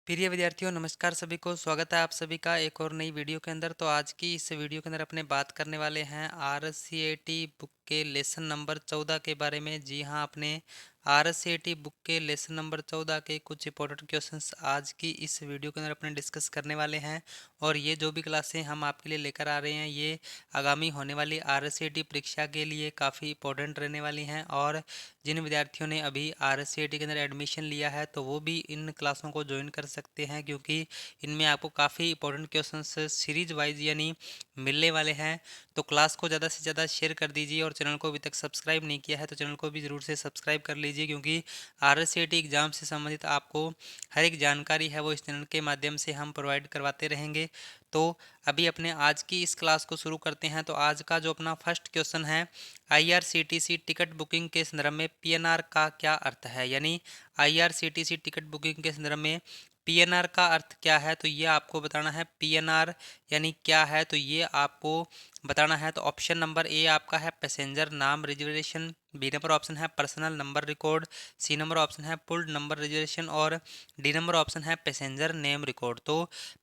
प्रिय विद्यार्थियों, नमस्कार सभी को। स्वागत है आप सभी का एक और नई वीडियो के अंदर। तो आज की इस वीडियो के अंदर अपने बात करने वाले हैं RCAT बुक के लेसन नंबर 14 के बारे में। जी हाँ, अपने RCAT बुक के लेसन नंबर 14 के कुछ इंपॉर्टेंट क्वेश्चंस आज की इस वीडियो के अंदर अपने डिस्कस करने वाले हैं। और ये जो भी क्लासें हम आपके लिए लेकर आ रहे हैं, ये आगामी होने वाली RCAT परीक्षा के लिए काफ़ी इंपॉर्टेंट रहने वाली हैं। और जिन विद्यार्थियों ने अभी RCAT के अंदर एडमिशन लिया है, तो वो भी इन क्लासों को ज्वाइन कर सकते हैं, क्योंकि इनमें आपको काफ़ी इंपॉर्टेंट क्वेश्चंस सीरीज वाइज यानी मिलने वाले हैं। तो क्लास को ज़्यादा से ज़्यादा शेयर कर दीजिए, और चैनल को अभी तक सब्सक्राइब नहीं किया है तो चैनल को भी ज़रूर से सब्सक्राइब कर लीजिए, क्योंकि RCAT एग्ज़ाम से संबंधित आपको हर एक जानकारी है वो इस चैनल के माध्यम से हम प्रोवाइड करवाते रहेंगे। तो अभी अपने आज की इस क्लास को शुरू करते हैं। तो आज का जो अपना फर्स्ट क्वेश्चन है, IRCTC टिकट बुकिंग के संदर्भ में PNR का क्या अर्थ है। यानी IRCTC टिकट बुकिंग के संदर्भ में PNR का अर्थ क्या है, तो ये आपको बताना है। PNR यानी क्या है, तो ये आपको बताना है। तो ऑप्शन नंबर ए आपका है पैसेंजर नाम रिजर्वेशन, बी नंबर ऑप्शन है personal number record, C number option है पुल्ड नंबर रिजर्वेशन, और डी नंबर ऑप्शन है पैसेंजर नेम रिकॉर्ड। तो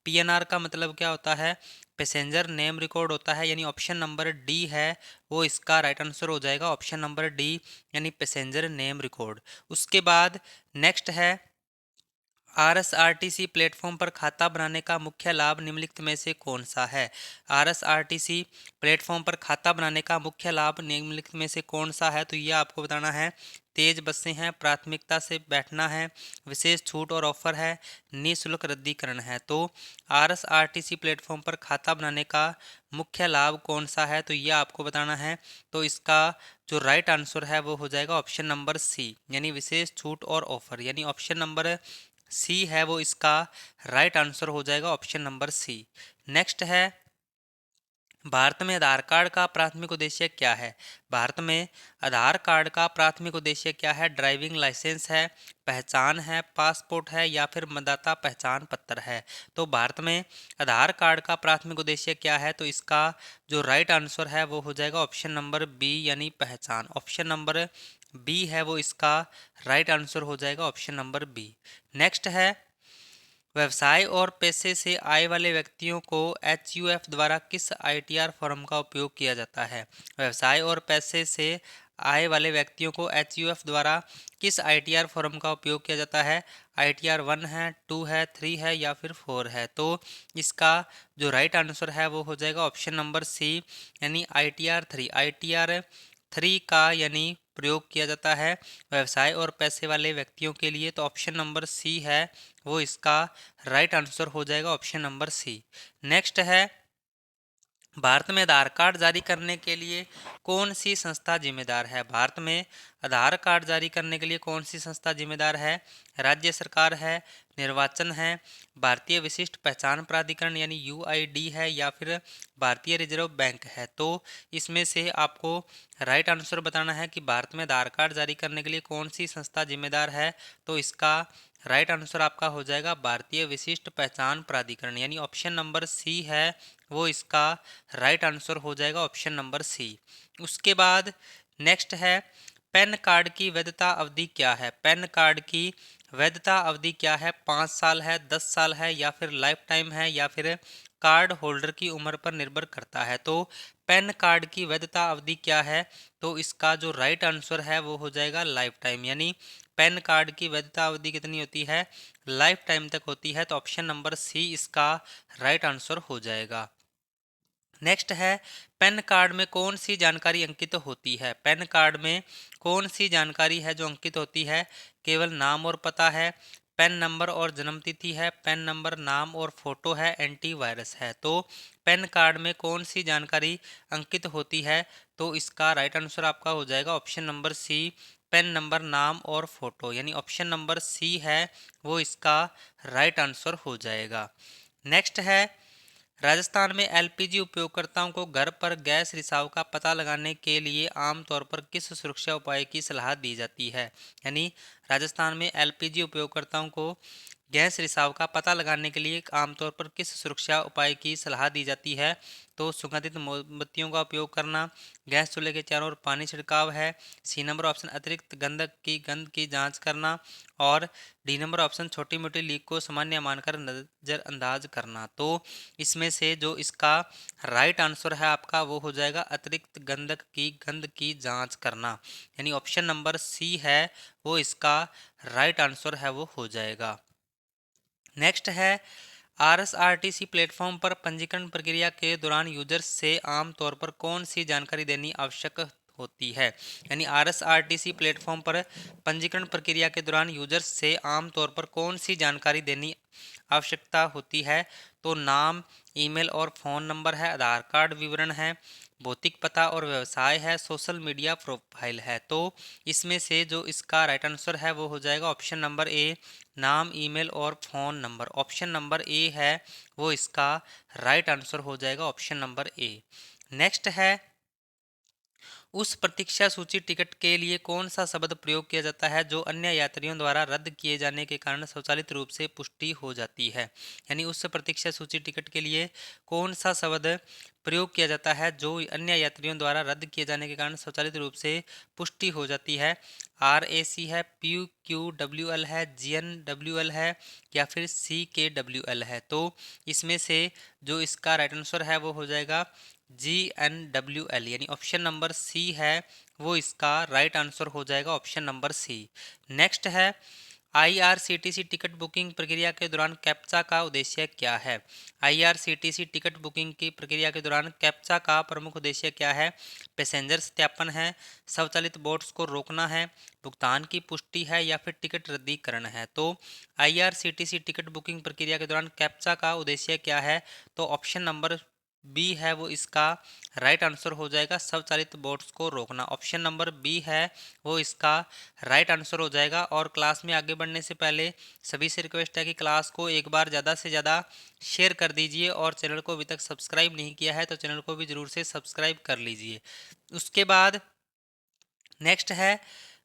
PNR का मतलब क्या होता है, पैसेंजर नेम रिकॉर्ड होता है। यानी ऑप्शन नंबर डी है वो इसका राइट आंसर हो जाएगा, ऑप्शन नंबर डी यानी पैसेंजर नेम रिकॉर्ड। उसके बाद नेक्स्ट है, RSRTC प्लेटफॉर्म पर खाता बनाने का मुख्य लाभ निम्नलिखित में से कौन सा है। RSRTC प्लेटफॉर्म पर खाता बनाने का मुख्य लाभ निम्नलिखित में से कौन सा है, तो ये आपको बताना है। तेज बसें हैं, प्राथमिकता से बैठना है, विशेष छूट और ऑफर है, निःशुल्क रद्दीकरण है। तो RSRTC प्लेटफॉर्म पर खाता बनाने का मुख्य लाभ कौन सा है, तो ये आपको बताना है। तो इसका जो राइट आंसर है वो हो जाएगा ऑप्शन नंबर सी, यानी विशेष छूट और ऑफर। यानी ऑप्शन नंबर सी है वो इसका राइट आंसर हो जाएगा, ऑप्शन नंबर सी। नेक्स्ट है, भारत में आधार कार्ड का प्राथमिक उद्देश्य क्या है। भारत में आधार कार्ड का प्राथमिक उद्देश्य क्या है। ड्राइविंग लाइसेंस है, पहचान है, पासपोर्ट है, या फिर मतदाता पहचान पत्र है। तो भारत में आधार कार्ड का प्राथमिक उद्देश्य क्या है, तो इसका जो राइट आंसर है वो हो जाएगा ऑप्शन नंबर बी यानी पहचान। ऑप्शन नंबर बी है वो इसका राइट आंसर हो जाएगा, ऑप्शन नंबर बी। नेक्स्ट है, व्यवसाय और पेशे से आय वाले व्यक्तियों को HUF द्वारा किस ITR फॉर्म का उपयोग किया जाता है। व्यवसाय और पैसे से आय वाले व्यक्तियों को HUF द्वारा किस ITR फॉर्म का उपयोग किया जाता है। ITR 1 है, 2 है, 3 है, या फिर 4 है। तो इसका जो राइट आंसर है वो हो जाएगा ऑप्शन नंबर सी, यानी ITR 3। ITR 3 का यानी प्रयोग किया जाता है व्यवसाय और पैसे वाले व्यक्तियों के लिए। तो ऑप्शन नंबर सी है वो इसका राइट आंसर हो जाएगा, ऑप्शन नंबर सी। नेक्स्ट है, भारत में आधार कार्ड जारी करने के लिए कौन सी संस्था जिम्मेदार है। भारत में आधार कार्ड जारी करने के लिए कौन सी संस्था जिम्मेदार है। राज्य सरकार है, निर्वाचन है, भारतीय विशिष्ट पहचान प्राधिकरण यानी UID है, या फिर भारतीय रिजर्व बैंक है। तो इसमें से आपको राइट आंसर बताना है कि भारत में आधार कार्ड जारी करने के लिए कौन सी संस्था जिम्मेदार है। तो इसका राइट आंसर आपका हो जाएगा भारतीय विशिष्ट पहचान प्राधिकरण, यानी ऑप्शन नंबर सी है वो इसका राइट आंसर हो जाएगा, ऑप्शन नंबर सी। उसके बाद नेक्स्ट है, पैन कार्ड की वैधता अवधि क्या है। पैन कार्ड की वैधता अवधि क्या है। 5 साल है, 10 साल है, या फिर लाइफ टाइम है, या फिर कार्ड होल्डर की उम्र पर निर्भर करता है। तो पैन कार्ड की वैधता अवधि क्या है, तो इसका जो राइट आंसर है वो हो जाएगा लाइफ टाइम। यानी पैन कार्ड की वैधता अवधि कितनी होती है, लाइफ टाइम तक होती है। तो ऑप्शन नंबर सी इसका राइट आंसर हो जाएगा। नेक्स्ट है, पैन कार्ड में कौन सी जानकारी अंकित होती है। पैन कार्ड में कौन सी जानकारी है जो अंकित होती है। केवल नाम और पता है, पैन नंबर और जन्म तिथि है, पैन नंबर नाम और फोटो है, एंटीवायरस है। तो पैन कार्ड में कौन सी जानकारी अंकित होती है, तो इसका राइट आंसर आपका हो जाएगा option number C, PAN number नाम और फोटो। यानी ऑप्शन नंबर सी है वो इसका राइट आंसर हो जाएगा। नेक्स्ट है, राजस्थान में LPG उपयोगकर्ताओं को घर पर गैस रिसाव का पता लगाने के लिए आमतौर पर किस सुरक्षा उपाय की सलाह दी जाती है। यानी राजस्थान में LPG उपयोगकर्ताओं को गैस रिसाव का पता लगाने के लिए आमतौर पर किस सुरक्षा उपाय की सलाह दी जाती है? तो सुगंधित मोमबत्तियों का उपयोग करना, गैस चूल्हे के चारों ओर पानी छिड़काव है, सी नंबर ऑप्शन अतिरिक्त गंध की जांच करना, और डी नंबर ऑप्शन छोटी मोटी लीक को सामान्य मानकर नज़रअंदाज करना। तो इसमें से जो इसका राइट आंसर है आपका वो हो जाएगा अतिरिक्त गंध की जांच करना, यानी ऑप्शन नंबर सी है वो इसका राइट आंसर है वो हो जाएगा। नेक्स्ट है, आरएसआरटीसी प्लेटफॉर्म पर पंजीकरण प्रक्रिया के दौरान यूजर्स से आमतौर पर कौन सी जानकारी देनी आवश्यक होती है? यानी आरएसआरटीसी प्लेटफॉर्म पर पंजीकरण प्रक्रिया के दौरान यूजर्स से आमतौर पर कौन सी जानकारी देनी आवश्यकता होती है? तो नाम, ईमेल और फ़ोन नंबर है, आधार कार्ड विवरण है, भौतिक पता और व्यवसाय है, सोशल मीडिया प्रोफाइल है। तो इसमें से जो इसका राइट आंसर है वो हो जाएगा ऑप्शन नंबर ए, नाम, ईमेल और phone number. Option number A है वो इसका राइट आंसर हो जाएगा, ऑप्शन नंबर ए। नेक्स्ट है, उस प्रतीक्षा सूची टिकट के लिए कौन सा शब्द प्रयोग किया जाता है जो अन्य यात्रियों द्वारा रद्द किए जाने के कारण स्वचालित रूप से पुष्टि हो जाती है? यानी उस प्रतीक्षा सूची टिकट के लिए कौन सा शब्द प्रयोग किया जाता है जो अन्य यात्रियों द्वारा रद्द किए जाने के कारण स्वचालित रूप से पुष्टि हो जाती है? RAC है, PQWL है, GNWL है, या फिर CKWL है? तो इसमें से जो इसका राइट आंसर है वो हो जाएगा GNWL, यानी ऑप्शन नंबर सी है वो इसका राइट आंसर हो जाएगा, ऑप्शन नंबर सी। नेक्स्ट है, आईआरसीटीसी टिकट बुकिंग प्रक्रिया के दौरान कैप्चा का उद्देश्य क्या है? आईआरसीटीसी टिकट बुकिंग की प्रक्रिया के दौरान कैप्चा का प्रमुख उद्देश्य क्या है? पैसेंजर सत्यापन है, स्वचालित बोट्स को रोकना है, भुगतान की पुष्टि है, या फिर टिकट रद्दीकरण है? तो आईआरसीटीसी टिकट बुकिंग प्रक्रिया के दौरान कैप्चा का उद्देश्य क्या है? तो ऑप्शन नंबर बी है वो इसका राइट आंसर हो जाएगा, स्वचालित बोट्स को रोकना। ऑप्शन नंबर बी है वो इसका राइट आंसर हो जाएगा। और क्लास में आगे बढ़ने से पहले सभी से रिक्वेस्ट है कि क्लास को एक बार ज़्यादा से ज़्यादा शेयर कर दीजिए, और चैनल को अभी तक सब्सक्राइब नहीं किया है तो चैनल को भी ज़रूर से सब्सक्राइब कर लीजिए। उसके बाद नेक्स्ट है,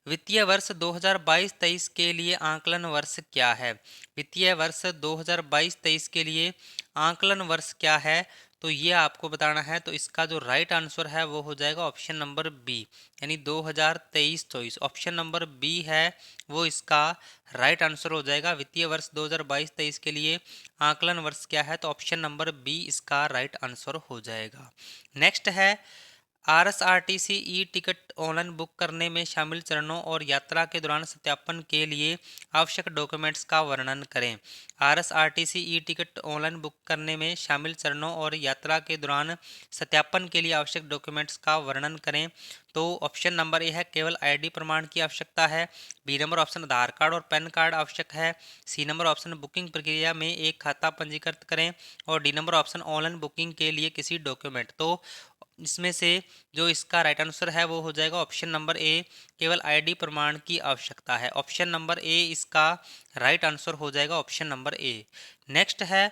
वित्तीय वर्ष 2022-23 के लिए आंकलन वर्ष क्या है? वित्तीय वर्ष 2022-23 के लिए आंकलन वर्ष क्या है? तो ये आपको बताना है। तो इसका जो राइट आंसर है वो हो जाएगा ऑप्शन नंबर बी, यानी 2023-24। ऑप्शन नंबर बी है वो इसका राइट आंसर हो जाएगा। वित्तीय वर्ष 2022-23 के लिए आंकलन वर्ष क्या है? तो ऑप्शन नंबर बी इसका राइट आंसर हो जाएगा। नेक्स्ट है, RSRTC e ticket online book करने में शामिल चरणों और यात्रा के दौरान सत्यापन के लिए आवश्यक डॉक्यूमेंट्स का वर्णन करें। RSRTC e ticket online book करने में शामिल चरणों और यात्रा के दौरान सत्यापन के लिए आवश्यक डॉक्यूमेंट्स का वर्णन करें। तो ऑप्शन नंबर ए है केवल आईडी प्रमाण की आवश्यकता है, बी नंबर ऑप्शन आधार कार्ड और पैन कार्ड आवश्यक है, सी नंबर ऑप्शन बुकिंग प्रक्रिया में एक खाता पंजीकृत करें, और D number option online booking के लिए किसी डॉक्यूमेंट। तो इसमें से जो इसका राइट आंसर है वो हो जाएगा ऑप्शन नंबर ए, केवल आईडी प्रमाण की आवश्यकता है। ऑप्शन नंबर ए इसका राइट आंसर हो जाएगा, ऑप्शन नंबर ए। नेक्स्ट है,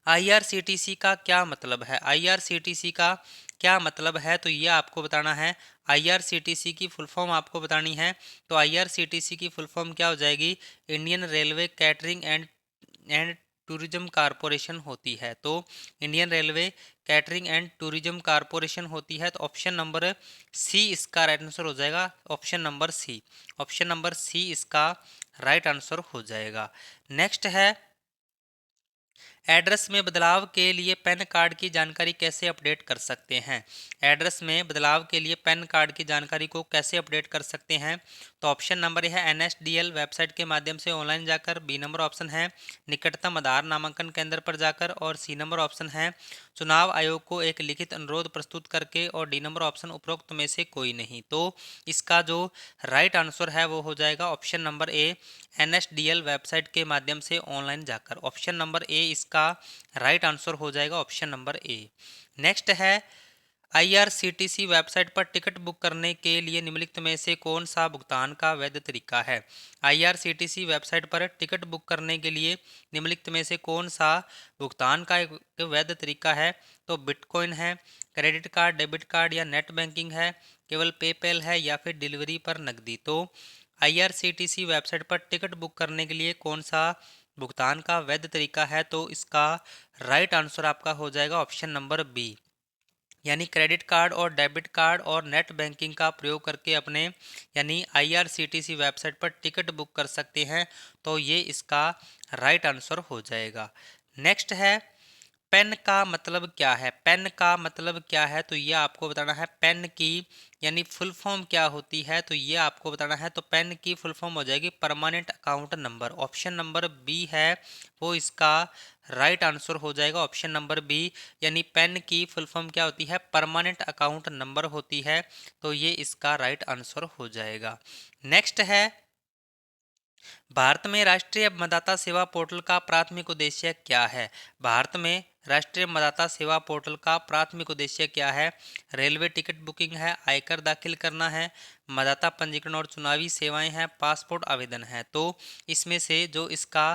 आईआरसीटीसी का क्या मतलब है? आईआरसीटीसी का क्या मतलब है तो ये आपको बताना है। आईआरसीटीसी की फुल फॉर्म आपको बतानी है। तो आईआरसीटीसी की फुल फॉर्म क्या हो जाएगी? Indian railway catering and tourism corporation होती है। तो Indian railway catering and tourism corporation होती है। तो ऑप्शन नंबर सी इसका राइट आंसर हो जाएगा, option number C. Option number C इसका राइट आंसर हो जाएगा। नेक्स्ट है, एड्रेस में बदलाव के लिए पैन कार्ड की जानकारी कैसे अपडेट कर सकते हैं? एड्रेस में बदलाव के लिए पैन कार्ड की जानकारी को कैसे अपडेट कर सकते हैं? तो ऑप्शन नंबर है NSDL वेबसाइट के माध्यम से ऑनलाइन जाकर, बी नंबर ऑप्शन है निकटतम आधार नामांकन केंद्र पर जाकर, और सी नंबर ऑप्शन है चुनाव आयोग को एक लिखित अनुरोध प्रस्तुत करके, और डी नंबर ऑप्शन उपरोक्त में से कोई नहीं। तो इसका जो राइट आंसर है वो हो जाएगा option number A, NSDL website के माध्यम से ऑनलाइन जाकर। ऑप्शन नंबर ए इसका राइट आंसर हो जाएगा, ऑप्शन नंबर ए। नेक्स्ट है, आईआरसीटीसी वेबसाइट पर टिकट बुक करने के लिए निम्नलिखित में से कौन सा भुगतान का वैध तरीका है? आईआरसीटीसी वेबसाइट पर टिकट बुक करने के लिए निम्नलिखित में से कौन सा भुगतान का एक वैध तरीका है? तो बिटकॉइन है, क्रेडिट कार्ड, डेबिट कार्ड या नेट बैंकिंग है, केवल पेपैल है, या फिर डिलीवरी पर नकदी। तो आईआरसीटीसी वेबसाइट पर टिकट बुक करने के लिए कौन सा भुगतान का वैध तरीका है? तो इसका राइट आंसर आपका हो जाएगा ऑप्शन नंबर बी, यानी क्रेडिट कार्ड और डेबिट कार्ड और नेट बैंकिंग का प्रयोग करके अपने यानी आईआरसीटीसी वेबसाइट पर टिकट बुक कर सकते हैं। तो ये इसका राइट आंसर हो जाएगा। नेक्स्ट है, पेन का मतलब क्या है? पेन का मतलब क्या है? तो ये आपको बताना है। पेन की यानी फुल फॉर्म क्या होती है? तो ये आपको बताना है। तो पेन की फुल फॉर्म हो जाएगी permanent account number. Option number B है वो इसका राइट आंसर हो जाएगा, ऑप्शन नंबर बी, यानी पेन की फुल फॉर्म क्या होती है? परमानेंट अकाउंट नंबर होती है। तो ये इसका राइट आंसर हो जाएगा। नेक्स्ट है, भारत में राष्ट्रीय मतदाता सेवा पोर्टल का प्राथमिक उद्देश्य क्या है? भारत में राष्ट्रीय मतदाता सेवा पोर्टल का प्राथमिक उद्देश्य क्या है? रेलवे टिकट बुकिंग है, आयकर दाखिल करना है, मतदाता पंजीकरण और चुनावी सेवाएं हैं, पासपोर्ट आवेदन है। तो इसमें से जो इसका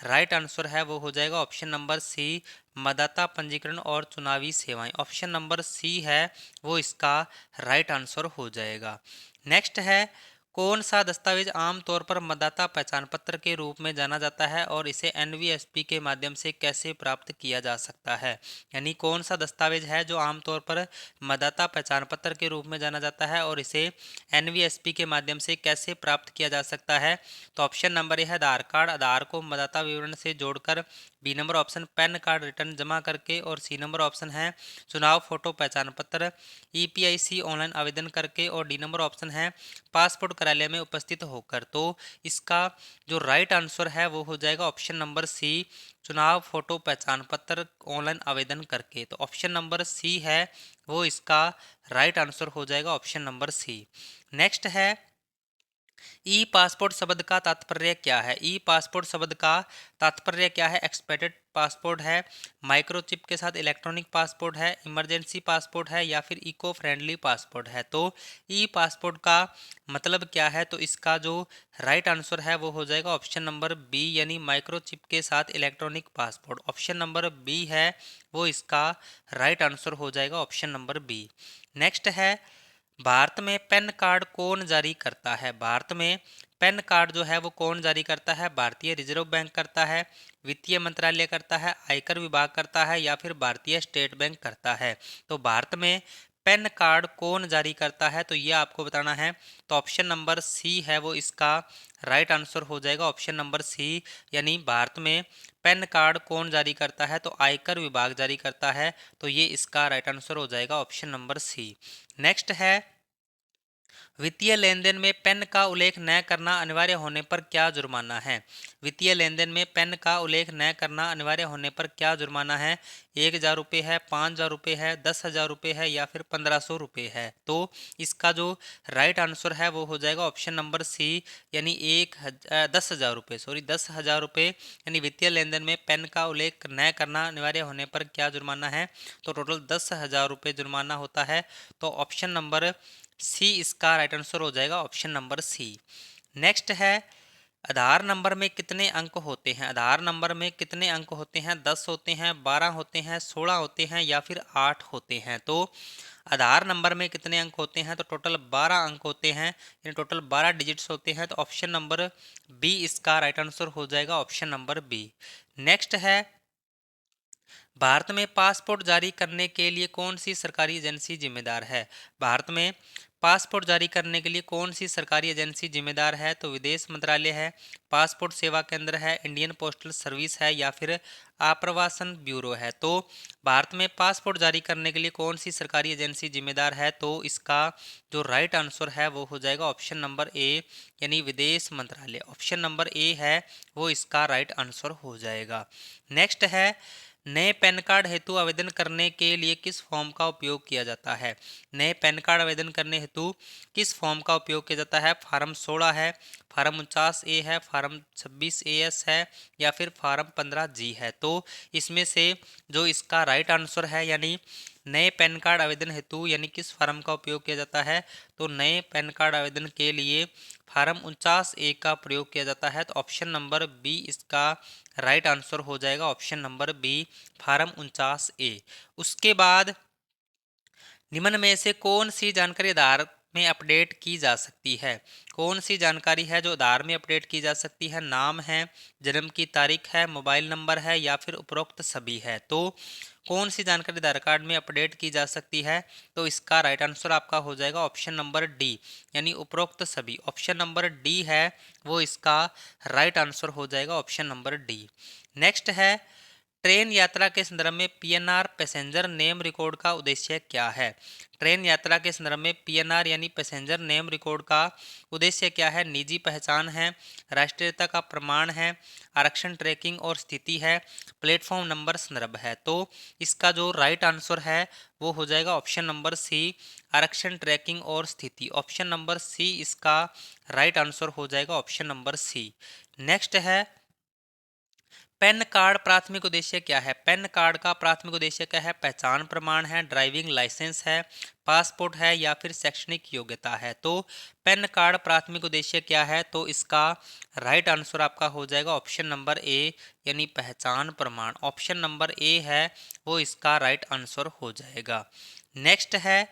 राइट आंसर है वो हो जाएगा ऑप्शन नंबर सी, मतदाता पंजीकरण और चुनावी सेवाएं। ऑप्शन नंबर सी है वो इसका राइट आंसर हो जाएगा। नेक्स्ट है, कौन सा दस्तावेज आमतौर पर मतदाता पहचान पत्र के रूप में जाना जाता है और इसे एनवीएसपी के माध्यम से कैसे प्राप्त किया जा सकता है? यानी कौन सा दस्तावेज है जो आमतौर पर मतदाता पहचान पत्र के रूप में जाना जाता है और इसे एनवीएसपी के माध्यम से कैसे प्राप्त किया जा सकता है? तो ऑप्शन नंबर ए है आधार कार्ड, आधार को मतदाता विवरण से जोड़कर, B number option PAN card return जमा करके, और सी नंबर ऑप्शन है चुनाव फोटो पहचान पत्र ईपीआईसी ऑनलाइन आवेदन करके, और डी नंबर ऑप्शन है पासपोर्ट कार्यालय में उपस्थित होकर। तो इसका जो राइट आंसर है वो हो जाएगा ऑप्शन नंबर सी, चुनाव फोटो पहचान पत्र ऑनलाइन आवेदन करके। तो ऑप्शन नंबर सी है वो इसका राइट आंसर हो जाएगा, ऑप्शन नंबर सी। नेक्स्ट है, ई पासपोर्ट शब्द का तात्पर्य क्या है? ई पासपोर्ट शब्द का तात्पर्य क्या है? एक्सपेक्टेड पासपोर्ट है, माइक्रोचिप के साथ इलेक्ट्रॉनिक पासपोर्ट है, इमरजेंसी पासपोर्ट है, या फिर इको फ्रेंडली पासपोर्ट है। तो ई पासपोर्ट का मतलब क्या है? तो इसका जो राइट आंसर है वो हो जाएगा ऑप्शन नंबर बी, यानी माइक्रोचिप के साथ electronic passport. Option number B है वो इसका राइट आंसर हो जाएगा, ऑप्शन नंबर बी। नेक्स्ट है, भारत में पैन कार्ड कौन जारी करता है? भारत में पैन कार्ड जो है वो कौन जारी करता है? भारतीय रिजर्व बैंक करता है, वित्तीय मंत्रालय करता है, आयकर विभाग करता है, या फिर भारतीय स्टेट बैंक करता है? तो भारत में पैन कार्ड कौन जारी करता है? तो ये आपको बताना है। तो ऑप्शन नंबर सी है वो इसका राइट आंसर हो जाएगा, ऑप्शन नंबर सी, यानी भारत में पैन कार्ड कौन जारी करता है? तो आयकर विभाग जारी करता है। तो ये इसका राइट आंसर हो जाएगा, ऑप्शन नंबर सी। नेक्स्ट है, वित्तीय लेनदेन में पैन का उल्लेख न करना अनिवार्य होने पर क्या जुर्माना है? वित्तीय लेनदेन में पैन का उल्लेख न करना अनिवार्य होने पर क्या जुर्माना है? 1,000 रुपये है, 5,000 रुपये है, 10,000 रुपये है, या फिर 1,500 रुपये है? तो इसका जो राइट आंसर है वो हो जाएगा ऑप्शन नंबर सी, यानी 10,000 रुपये, सॉरी 10,000 रुपये, यानी वित्तीय लेनदेन में पैन का उल्लेख न करना अनिवार्य होने पर क्या जुर्माना है? तो टोटल 10,000 रुपये जुर्माना होता है। तो ऑप्शन नंबर सी इसका राइट आंसर हो जाएगा, ऑप्शन नंबर सी। नेक्स्ट है, आधार नंबर में कितने अंक होते हैं? आधार नंबर में कितने अंक होते हैं? 10 होते हैं, 12 होते हैं, 16 होते हैं, या फिर 8 होते हैं? तो आधार नंबर में कितने अंक होते हैं? तो टोटल 12 अंक होते हैं, यानी टोटल 12 डिजिट्स होते हैं। तो ऑप्शन नंबर बी इसका राइट आंसर हो जाएगा, ऑप्शन नंबर बी। नेक्स्ट है, भारत में पासपोर्ट जारी करने के लिए कौन सी सरकारी एजेंसी जिम्मेदार है? भारत में पासपोर्ट जारी करने के लिए कौन सी सरकारी एजेंसी जिम्मेदार है? तो विदेश मंत्रालय है, पासपोर्ट सेवा केंद्र है, इंडियन पोस्टल सर्विस है, या फिर आप्रवासन ब्यूरो है? तो भारत में पासपोर्ट जारी करने के लिए कौन सी सरकारी एजेंसी जिम्मेदार है? तो इसका जो राइट आंसर है वो हो जाएगा ऑप्शन नंबर ए, यानी विदेश मंत्रालय। ऑप्शन नंबर ए है वो इसका राइट आंसर हो जाएगा। नेक्स्ट है, नए पैन कार्ड हेतु आवेदन करने के लिए किस फॉर्म का उपयोग किया जाता है? नए पैन कार्ड आवेदन करने हेतु किस फॉर्म का उपयोग किया जाता है? फार्म 16 है, फार्म 49A है, फार्म 26AS है, या फिर फार्म 15G है? तो इसमें से जो इसका राइट आंसर है, यानी नए पैन कार्ड आवेदन हेतु यानी किस फार्म का उपयोग किया जाता है? तो नए पैन कार्ड आवेदन के लिए फार्म 49A का प्रयोग किया जाता है। तो ऑप्शन नंबर बी इसका राइट आंसर हो जाएगा, option number B, farm 49A। उसके बाद निम्न में से कौन सी जानकारी आधार में अपडेट की जा सकती है? कौन सी जानकारी है जो आधार में अपडेट की जा सकती है? नाम है, जन्म की तारीख है, मोबाइल नंबर है या फिर उपरोक्त सभी है? तो कौन सी जानकारी आधार कार्ड में अपडेट की जा सकती है? तो इसका राइट आंसर आपका हो जाएगा ऑप्शन नंबर डी, यानी उपरोक्त सभी। ऑप्शन नंबर डी है वो इसका राइट आंसर हो जाएगा, ऑप्शन नंबर डी। नेक्स्ट है, ट्रेन यात्रा के संदर्भ में पीएनआर पैसेंजर नेम रिकॉर्ड का उद्देश्य क्या है? ट्रेन यात्रा के संदर्भ में पीएनआर यानी पैसेंजर नेम रिकॉर्ड का उद्देश्य क्या है? निजी पहचान है, राष्ट्रीयता का प्रमाण है, आरक्षण ट्रैकिंग और स्थिति है, प्लेटफॉर्म नंबर संदर्भ है। तो इसका जो राइट आंसर है वो हो जाएगा ऑप्शन नंबर सी, आरक्षण ट्रैकिंग और स्थिति। ऑप्शन नंबर सी इसका राइट आंसर हो जाएगा, ऑप्शन नंबर सी। नेक्स्ट है, पैन कार्ड प्राथमिक उद्देश्य क्या है? पैन कार्ड का प्राथमिक उद्देश्य क्या है? पहचान प्रमाण है, ड्राइविंग लाइसेंस है, पासपोर्ट है या फिर शैक्षणिक योग्यता है? तो पैन कार्ड प्राथमिक उद्देश्य क्या है? तो इसका राइट आंसर आपका हो जाएगा ऑप्शन नंबर ए, यानी पहचान प्रमाण। ऑप्शन नंबर ए है वो इसका राइट आंसर हो जाएगा। नेक्स्ट है,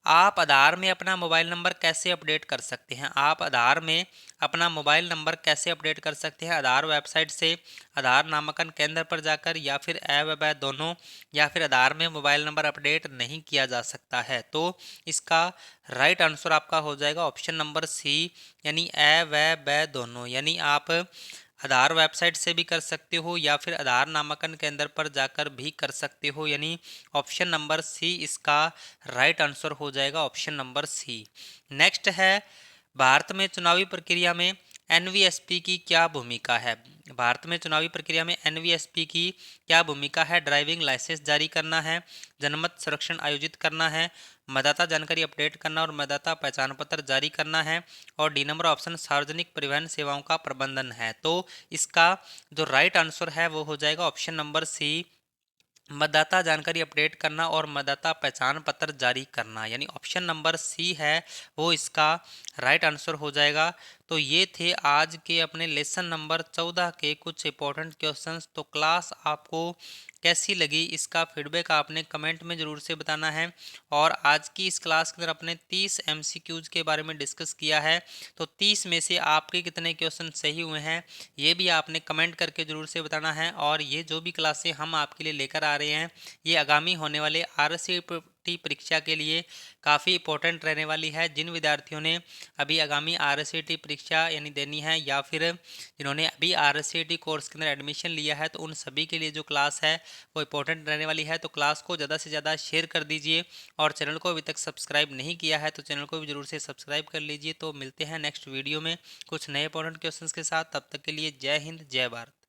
आप आधार में अपना मोबाइल नंबर कैसे अपडेट कर सकते हैं? आप आधार में अपना मोबाइल नंबर कैसे अपडेट कर सकते हैं? आधार वेबसाइट से, आधार नामांकन केंद्र पर जाकर या फिर ऐप व दोनों, या फिर आधार में मोबाइल नंबर अपडेट नहीं किया जा सकता है? तो इसका राइट आंसर आपका हो जाएगा ऑप्शन नंबर सी, यानी ऐ व दोनों। यानी आप आधार वेबसाइट से भी कर सकते हो या फिर आधार नामांकन केंद्र पर जाकर भी कर सकते हो, यानी ऑप्शन नंबर सी इसका राइट आंसर हो जाएगा, ऑप्शन नंबर सी। नेक्स्ट है, भारत में चुनावी प्रक्रिया में एनवीएसपी की क्या भूमिका है? भारत में चुनावी प्रक्रिया में एनवीएसपी की क्या भूमिका है? ड्राइविंग लाइसेंस जारी करना है, जनमत संरक्षण आयोजित करना है, मतदाता जानकारी अपडेट करना और मतदाता पहचान पत्र जारी करना है, और डी नंबर ऑप्शन सार्वजनिक परिवहन सेवाओं का प्रबंधन है। तो इसका जो राइट आंसर है वो हो जाएगा ऑप्शन नंबर सी, मतदाता जानकारी अपडेट करना और मतदाता पहचान पत्र जारी करना, यानी ऑप्शन नंबर सी है वो इसका राइट आंसर हो जाएगा। तो ये थे आज के अपने लेसन नंबर 14 के कुछ इंपॉर्टेंट क्वेश्चंस। तो क्लास आपको कैसी लगी इसका फीडबैक आपने कमेंट में ज़रूर से बताना है। और आज की इस क्लास के अंदर अपने 30 एमसीक्यूज के बारे में डिस्कस किया है, तो 30 में से आपके कितने क्वेश्चन सही हुए हैं ये भी आपने कमेंट करके ज़रूर से बताना है। और ये जो भी क्लासें हम आपके लिए लेकर आ रहे हैं ये आगामी होने वाले आरएससीटी परीक्षा के लिए काफ़ी इंपॉर्टेंट रहने वाली है। जिन विद्यार्थियों ने अभी आगामी आरएससीटी परीक्षा यानी देनी है या फिर जिन्होंने अभी आरएससीटी कोर्स के अंदर एडमिशन लिया है, तो उन सभी के लिए जो क्लास है वो इंपॉर्टेंट रहने वाली है। तो क्लास को ज़्यादा से ज़्यादा शेयर कर दीजिए, और चैनल को अभी तक सब्सक्राइब नहीं किया है तो चैनल को भी ज़रूर से सब्सक्राइब कर लीजिए। तो मिलते हैं नेक्स्ट वीडियो में कुछ नए इंपॉर्टेंट क्वेश्चंस के साथ। तब तक के लिए जय हिंद, जय भारत।